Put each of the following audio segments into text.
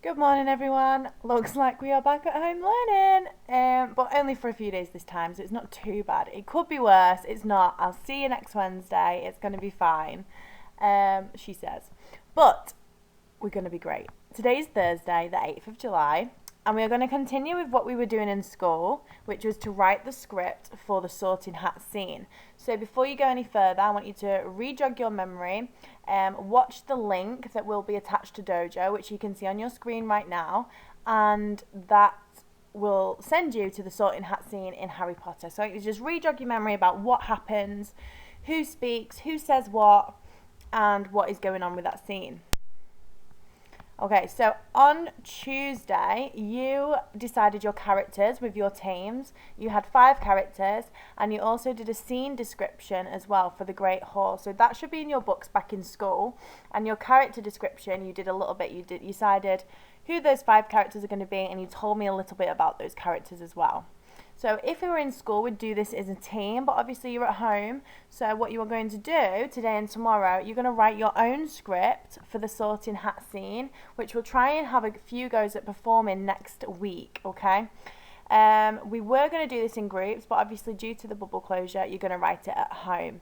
Good morning, everyone. Looks like we are back at home learning, but only for a few days this time, so it's not too bad. It could be worse. It's not. I'll see you next Wednesday. It's going to be fine, she says. But we're going to be great. Today's Thursday, the 8th of July, and we are going to continue with what we were doing in school, which was to write the script for the sorting hat scene. So before you go any further, I want you to re-jog your memory, watch the link that will be attached to Dojo, which you can see on your screen right now, and that will send you to the sorting hat scene in Harry Potter. So you just re-jog your memory about what happens, who speaks, who says what, and what is going on with that scene. Okay, so on Tuesday, you decided your characters with your teams. You had 5 characters, and you also did a scene description as well for the Great Hall. So that should be in your books back in school. And your character description, you did a little bit. You decided who those 5 characters are going to be, and you told me a little bit about those characters as well. So if we were in school, we'd do this as a team, but obviously you're at home. So what you are going to do today and tomorrow, you're going to write your own script for the sorting hat scene, which we'll try and have a few goes at performing next week, okay? We were going to do this in groups, but obviously due to the bubble closure, you're going to write it at home.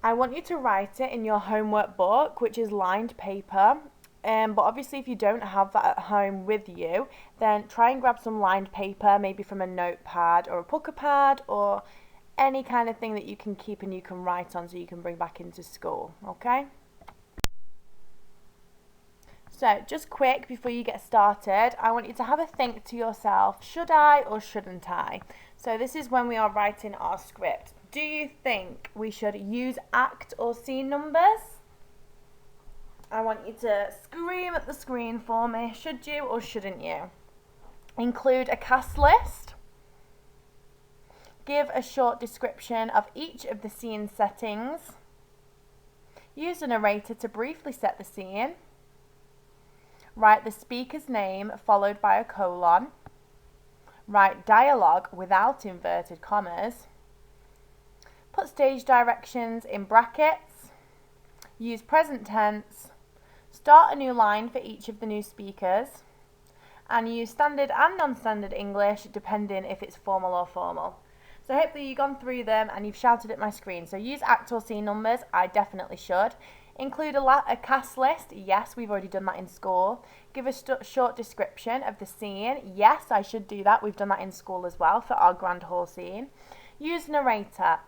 I want you to write it in your homework book, which is lined paper. But obviously if you don't have that at home with you, then try and grab some lined paper, maybe from a notepad or a pucker pad or any kind of thing that you can keep and you can write on so you can bring back into school, okay? So just quick before you get started, I want you to have a think to yourself, should I or shouldn't I? So this is when we are writing our script. Do you think we should use act or scene numbers? I want you to scream at the screen for me. Should you or shouldn't you? Include a cast list. Give a short description of each of the scene settings. Use a narrator to briefly set the scene. Write the speaker's name followed by a colon. Write dialogue without inverted commas. Put stage directions in brackets. Use present tense. Start a new line for each of the new speakers, and use standard and non-standard English depending if it's formal or formal. So hopefully you've gone through them and you've shouted at my screen. So use act or scene numbers, I definitely should. Include a cast list, yes, we've already done that in school. Give a short description of the scene, yes, I should do that, we've done that in school as well for our Grand Hall scene. Use narrator,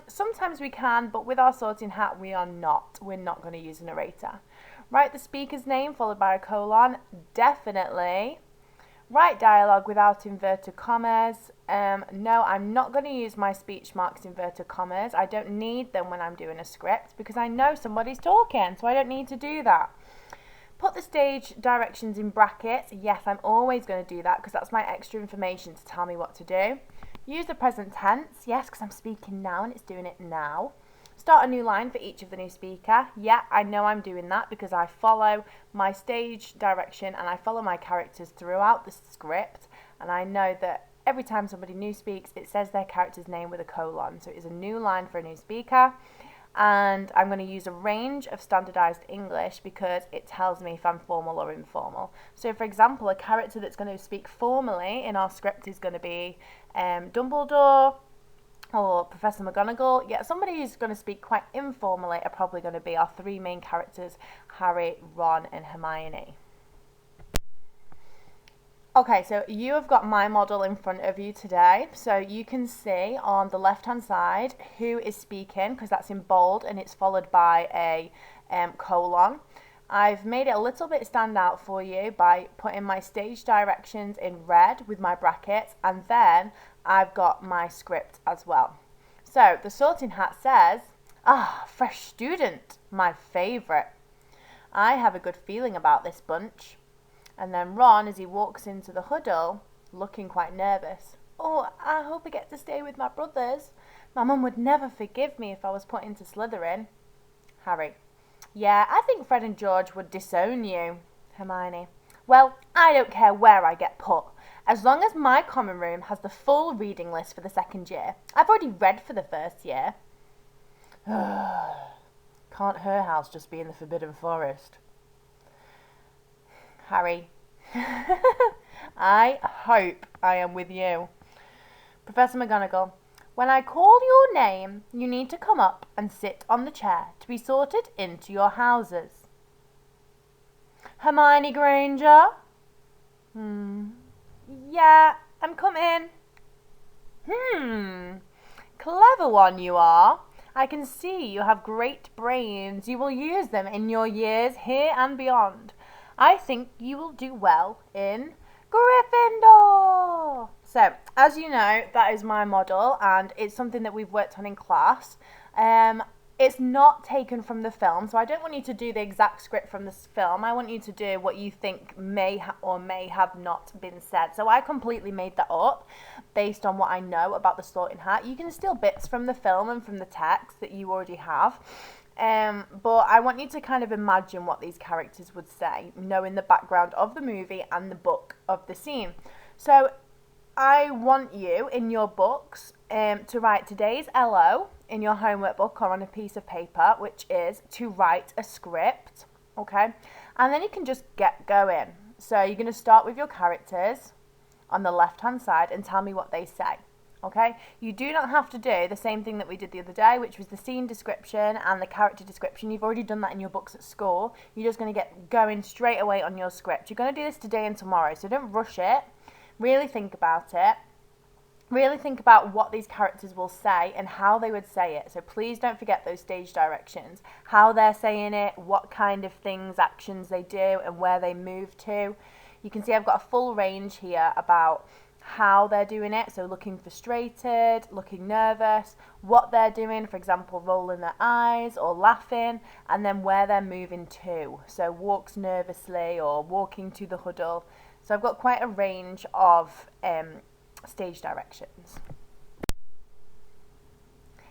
sometimes we can, but with our sorting hat we're not going to use a narrator. Write the speaker's name followed by a colon, definitely. Write dialogue without inverted commas. No, I'm not going to use my speech marks inverted commas. I don't need them when I'm doing a script because I know somebody's talking, so I don't need to do that. Put the stage directions in brackets. Yes, I'm always going to do that because that's my extra information to tell me what to do. Use the present tense. Yes, because I'm speaking now and it's doing it now. Start a new line for each of the new speaker. Yeah, I know I'm doing that because I follow my stage direction and I follow my characters throughout the script, and I know that every time somebody new speaks, it says their character's name with a colon. So it is a new line for a new speaker, and I'm going to use a range of standardized English because it tells me if I'm formal or informal. So for example, a character that's going to speak formally in our script is going to be Dumbledore, or Professor McGonagall. Yeah, somebody who's going to speak quite informally are probably going to be our 3 main characters, Harry, Ron and Hermione. Okay, so you have got my model in front of you today. So you can see on the left-hand side who is speaking, because that's in bold and it's followed by a colon. I've made it a little bit stand out for you by putting my stage directions in red with my brackets, and then I've got my script as well. So the sorting hat says, fresh student, my favourite. I have a good feeling about this bunch. And then Ron, as he walks into the huddle, looking quite nervous. Oh, I hope I get to stay with my brothers. My mum would never forgive me if I was put into Slytherin. Harry. Yeah, I think Fred and George would disown you. Hermione. Well, I don't care where I get put, as long as my common room has the full reading list for the second year. I've already read for the first year. Can't her house just be in the Forbidden Forest? Harry. I hope I am with you. Professor McGonagall, when I call your name, you need to come up and sit on the chair to be sorted into your houses. Hermione Granger? Yeah, I'm coming. Clever one you are. I can see you have great brains. You will use them in your years here and beyond. I think you will do well in Gryffindor. So, as you know, that is my model, and it's something that we've worked on in class. It's not taken from the film, so I don't want you to do the exact script from this film. I want you to do what you think may or may have not been said. So I completely made that up based on what I know about the Sorting Hat. You can steal bits from the film and from the text that you already have. But I want you to kind of imagine what these characters would say, knowing the background of the movie and the book of the scene. So I want you in your books to write today's LO in your homework book or on a piece of paper, which is to write a script, okay? And then you can just get going. So you're going to start with your characters on the left-hand side and tell me what they say, okay? You do not have to do the same thing that we did the other day, which was the scene description and the character description. You've already done that in your books at school. You're just going to get going straight away on your script. You're going to do this today and tomorrow, so don't rush it. Really think about it. Really think about what these characters will say and how they would say it. So please don't forget those stage directions, how they're saying it, what kind of things, actions they do, and where they move to. You can see I've got a full range here about how they're doing it. So looking frustrated, looking nervous, what they're doing, for example, rolling their eyes or laughing, and then where they're moving to. So walks nervously or walking to the huddle. So I've got quite a range of stage directions.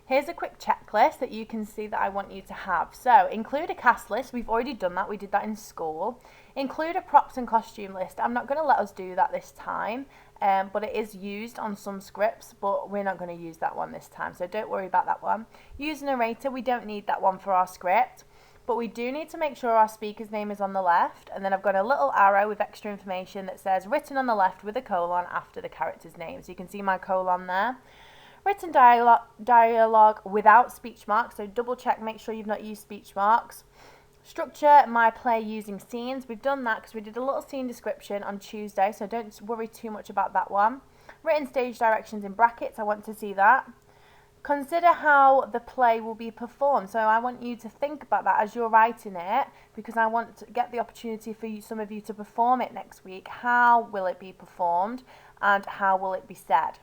Here's a quick checklist that you can see that I want you to have. So include a cast list. We've already done that. We did that in school. Include a props and costume list. I'm not going to let us do that this time, but it is used on some scripts, but we're not going to use that one this time. So don't worry about that one. Use a narrator. We don't need that one for our script. But we do need to make sure our speaker's name is on the left, and then I've got a little arrow with extra information that says written on the left with a colon after the character's name. So you can see my colon there. Written dialogue without speech marks, so double check, make sure you've not used speech marks. Structure my play using scenes. We've done that because we did a little scene description on Tuesday, so don't worry too much about that one. Written stage directions in brackets, I want to see that. Consider how the play will be performed. So I want you to think about that as you're writing it, because I want to get the opportunity for you, some of you to perform it next week. How will it be performed and how will it be said?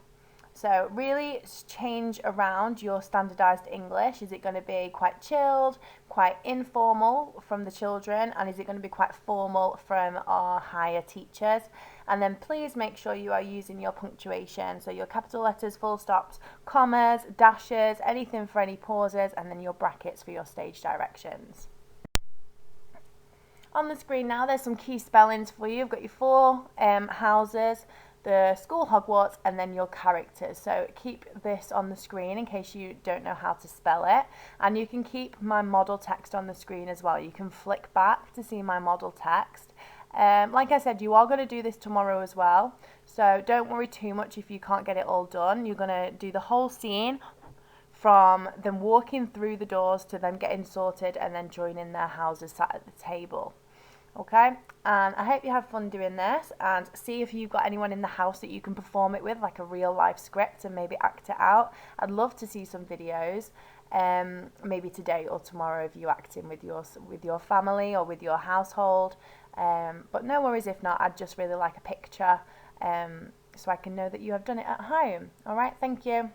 So really change around your standardized English. Is it going to be quite chilled, quite informal from the children, and is it going to be quite formal from our higher teachers? And then please make sure you are using your punctuation. So your capital letters, full stops, commas, dashes, anything for any pauses, and then your brackets for your stage directions. On the screen now, there's some key spellings for you. You've got your four houses, the school Hogwarts, and then your characters. So keep this on the screen in case you don't know how to spell it. And you can keep my model text on the screen as well. You can flick back to see my model text. Like I said, you are going to do this tomorrow as well. So don't worry too much if you can't get it all done. You're going to do the whole scene from them walking through the doors to them getting sorted and then joining their houses sat at the table. Okay, and I hope you have fun doing this, and see if you've got anyone in the house that you can perform it with, like a real life script, and maybe act it out. I'd love to see some videos, maybe today or tomorrow, of you acting with your family or with your household. But no worries if not. I'd just really like a picture, so I can know that you have done it at home. All right, thank you.